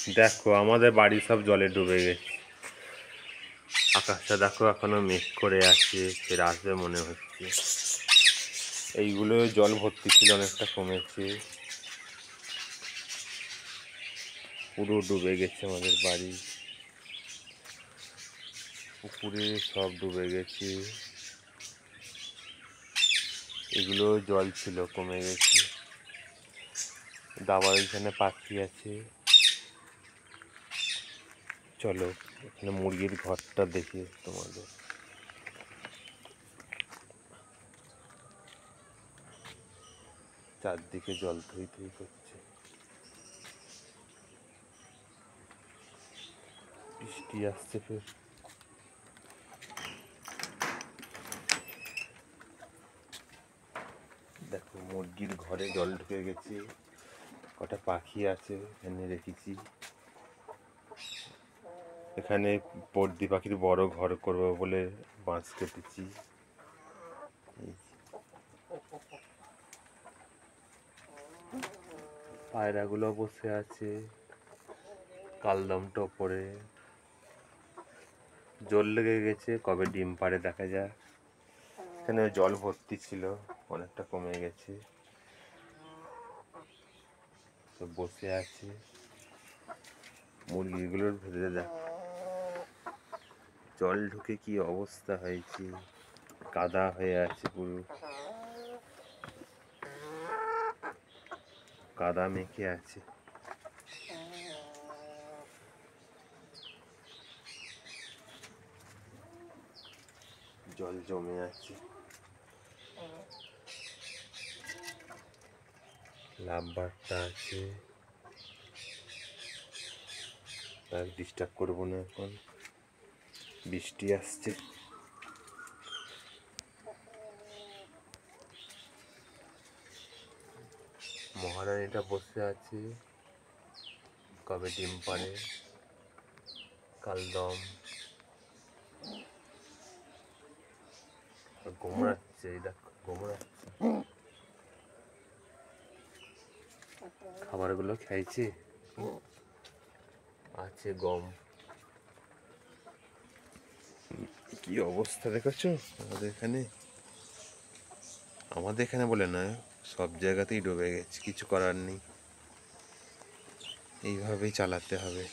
দেখো আমাদের বাড়ি সব জলে ডুবে গেছে। আকাশটা দেখো এখনো মেঘ করে আছে, ফের আসবে মনে হচ্ছে। এইগুলো জল ভর্তি ছিল, অনেকটা কমেছে। পুরো ডুবে গেছে আমাদের বাড়ি, পুকুরে সব ডুবে গেছে। এগুলো জল ছিল, কমে গেছে। দাবার ওইখানে পাখি আছে। চলো এখানে মুরগির ঘরটা দেখি তোমাদের। চারদিকে জল থই থই করছে, বৃষ্টি আসছে ফের। দেখো মুরগির ঘরে জল ঢুকে গেছে, কটা পাখি আছে এখানে রেখেছি। এখানে বর্দি পাখির বড় ঘর করবো বলে বাঁশ কেটেছি। পায়রাগুলো বসে আছে কালদমটা ওপরে। জল লেগে গেছে, কবে ডিম পাড়ে দেখা যায়। এখানে জল ভর্তি ছিল, অনেকটা কমে গেছে। তো বসে আছে মুরগিগুলোর ভেতরে। দেখ জল ঢুকে কি অবস্থা হয়েছে, কাদা হয়ে আছে, পুরো কাদা মেখে আছে। জল জমে আছে। লাভবারটা আছে, তার ডিস্টার্ব করবো না, এখন বৃষ্টি আসছে। মহারানীটা বসে আছে, কবে ডিম পাড়ে। কালদম গোমড়াচ্ছে, এই দেখো গোমড়াচ্ছে। খাবারগুলো খাইছে, আছে গম। কি অবস্থা দেখেছো আমাদের এখানে বলে নয়, সব জায়গাতেই ডুবে গেছে, কিছু করার নেই, এইভাবেই চালাতে হবে।